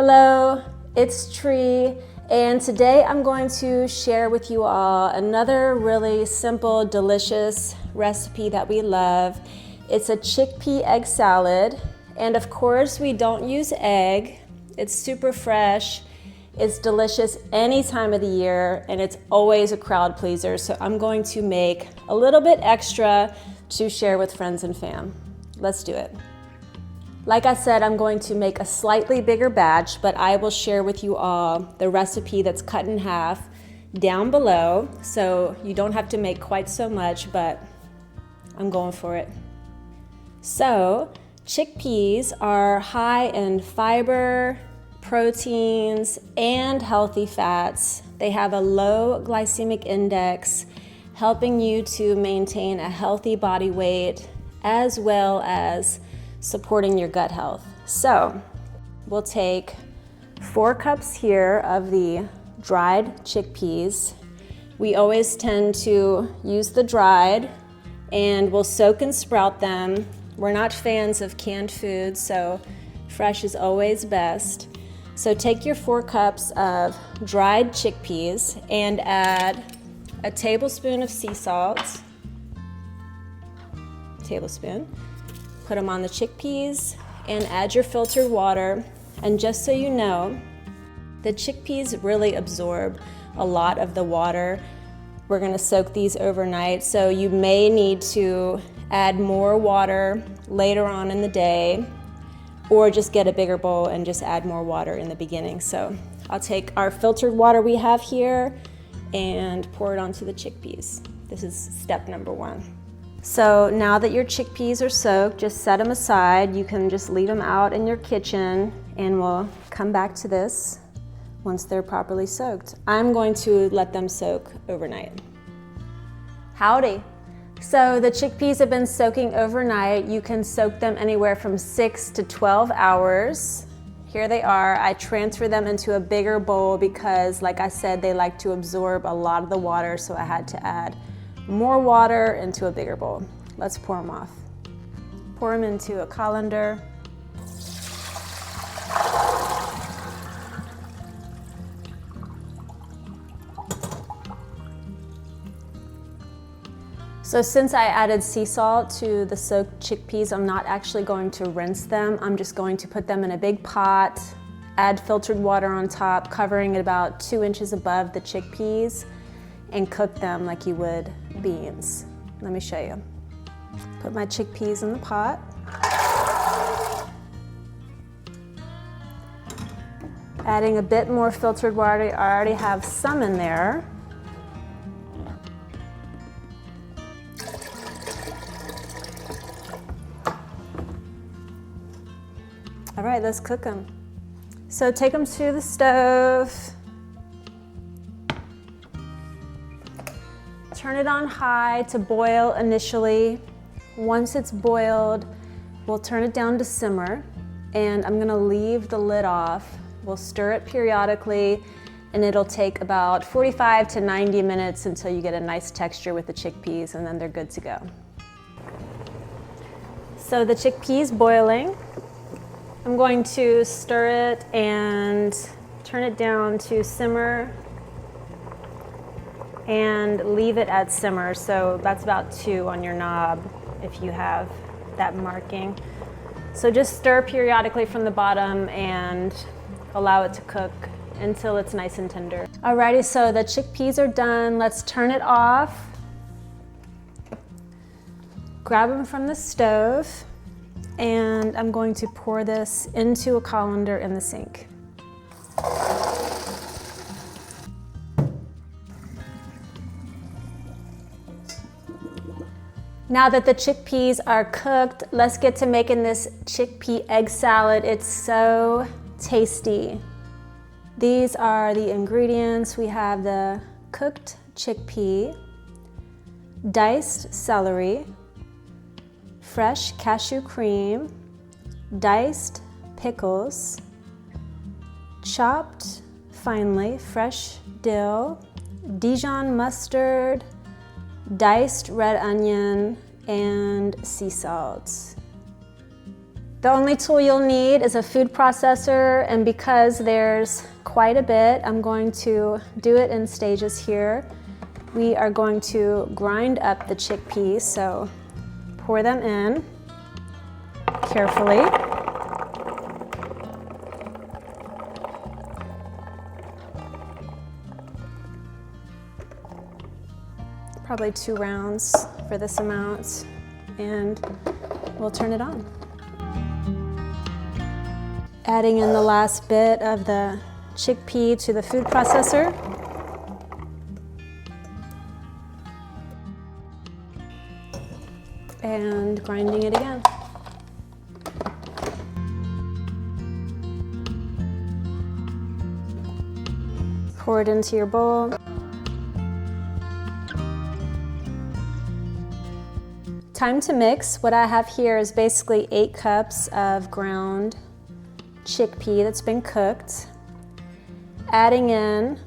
Hello, it's Tree, and today I'm going to share with you all another really simple, delicious recipe that we love. It's a chickpea egg salad, and of course we don't use egg. It's super fresh, it's delicious any time of the year, and it's always a crowd pleaser, so I'm going to make a little bit extra to share with friends and fam. Let's do it. Like I said, I'm going to make a slightly bigger batch, but I will share with you all the recipe that's cut in half down below, so you don't have to make quite so much, but I'm going for it. So, chickpeas are high in fiber, proteins, and healthy fats. They have a low glycemic index, helping you to maintain a healthy body weight as well as supporting your gut health. So we'll take 4 cups here of the dried chickpeas. We always tend to use the dried, and we'll soak and sprout them. We're not fans of canned food, so fresh is always best. So take your 4 cups of dried chickpeas and add a tablespoon of sea salt, put them on the chickpeas, and add your filtered water. And just so you know, the chickpeas really absorb a lot of the water. We're gonna soak these overnight, so you may need to add more water later on in the day, or just get a bigger bowl and just add more water in the beginning. So I'll take our filtered water we have here and pour it onto the chickpeas. This is step number 1. So now that your chickpeas are soaked, just set them aside. You can just leave them out in your kitchen, and we'll come back to this once they're properly soaked. I'm going to let them soak overnight. Howdy. So the chickpeas have been soaking overnight. You can soak them anywhere from 6 to 12 hours. Here they are. I transfer them into a bigger bowl because, like I said, they like to absorb a lot of the water, so I had to add more water into a bigger bowl. Let's pour them off. Pour them into a colander. So since I added sea salt to the soaked chickpeas, I'm not actually going to rinse them. I'm just going to put them in a big pot, add filtered water on top, covering it about 2 inches above the chickpeas, and cook them like you would beans. Let me show you. Put my chickpeas in the pot. Adding a bit more filtered water. I already have some in there. All right, let's cook them. So take them to the stove. Turn it on high to boil initially. Once it's boiled, we'll turn it down to simmer, and I'm gonna leave the lid off. We'll stir it periodically, and it'll take about 45 to 90 minutes until you get a nice texture with the chickpeas, and then they're good to go. So the chickpeas boiling. I'm going to stir it and turn it down to simmer and leave it at simmer. So that's about 2 on your knob if you have that marking. So just stir periodically from the bottom and allow it to cook until it's nice and tender. Alrighty, so the chickpeas are done. Let's turn it off. Grab them from the stove, and I'm going to pour this into a colander in the sink. Now that the chickpeas are cooked, let's get to making this chickpea egg salad. It's so tasty. These are the ingredients. We have the cooked chickpea, diced celery, fresh cashew cream, diced pickles, chopped finely fresh dill, Dijon mustard, diced red onion, and sea salt. The only tool you'll need is a food processor, and because there's quite a bit, I'm going to do it in stages here. We are going to grind up the chickpeas, so pour them in carefully. Probably 2 rounds for this amount, and we'll turn it on. Adding in the last bit of the chickpea to the food processor. And grinding it again. Pour it into your bowl. Time to mix. What I have here is basically 8 cups of ground chickpea that's been cooked. Adding in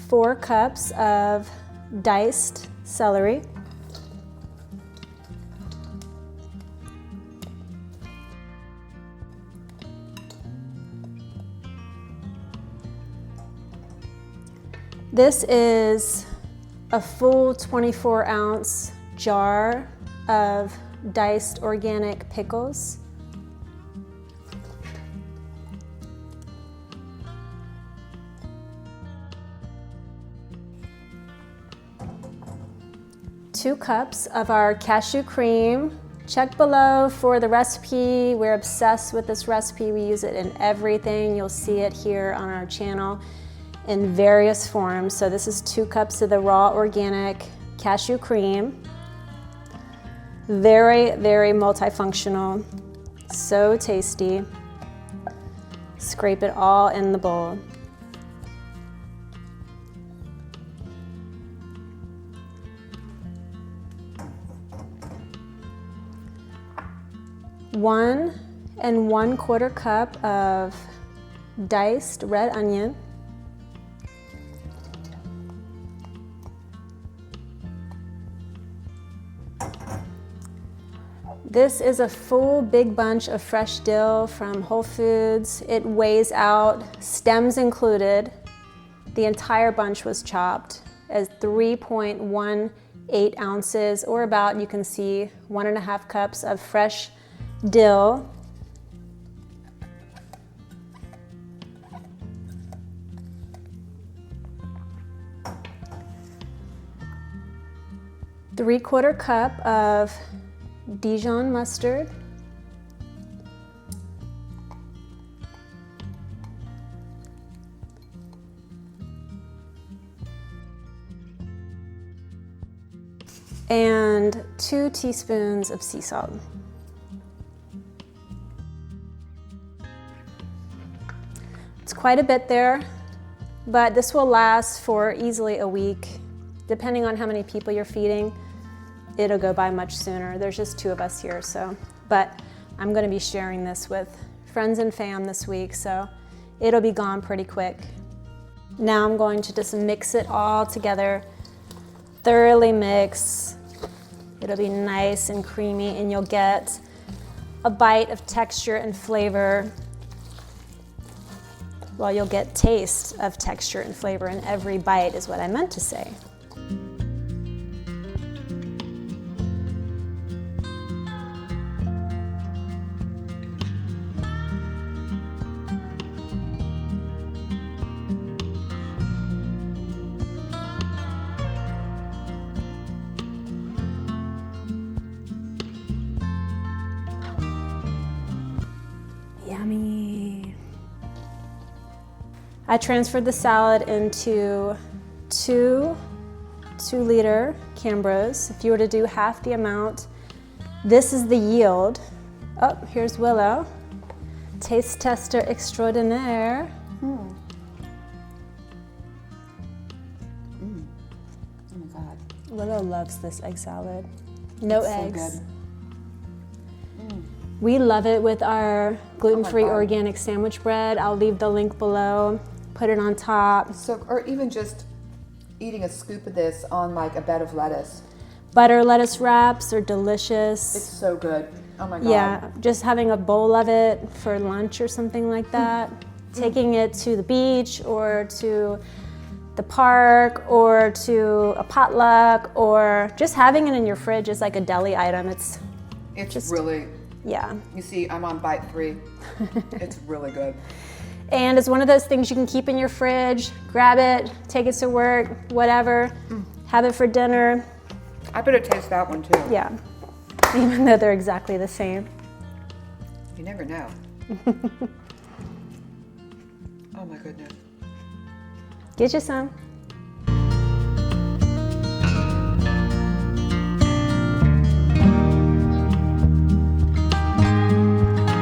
4 cups of diced celery. This is a full 24-ounce jar of diced organic pickles. Two cups of our cashew cream. Check below for the recipe. We're obsessed with this recipe. We use it in everything. You'll see it here on our channel in various forms. So this is 2 cups of the raw organic cashew cream. Very, very multifunctional, so tasty. Scrape it all in the bowl. One and 1/4 cup of diced red onion. This is a full big bunch of fresh dill from Whole Foods. It weighs out, stems included. The entire bunch was chopped as 3.18 ounces, or about, you can see, 1.5 cups of fresh dill. Three-quarter cup of Dijon mustard. And 2 teaspoons of sea salt. It's quite a bit there, but this will last for easily a week. Depending on how many people you're feeding, it'll go by much sooner. There's just 2 of us here, so. But I'm gonna be sharing this with friends and fam this week, so it'll be gone pretty quick. Now I'm going to just mix it all together, thoroughly mix. It'll be nice and creamy, and you'll get a bite of texture and flavor. Well, you'll get taste of texture and flavor in every bite is what I meant to say. Yummy. I transferred the salad into 2 2-liter Cambros. If you were to do half the amount, this is the yield. Oh, here's Willow. Taste tester extraordinaire. Oh my God. Willow loves this egg salad. No It's eggs. So good. We love it with our gluten-free organic sandwich bread. I'll leave the link below. Put it on top. So, or even just eating a scoop of this on like a bed of lettuce. Butter lettuce wraps are delicious. It's so good. Oh my God. Yeah, just having a bowl of it for lunch or something like that. Taking it to the beach or to the park or to a potluck, or just having it in your fridge is like a deli item. It's just really, yeah. you see, I'm on bite 3. It's really good. And it's one of those things you can keep in your fridge, grab it, take it to work, whatever, have it for dinner. I better taste that one too. Yeah, even though they're exactly the same. You never know. Oh my goodness. Get you some.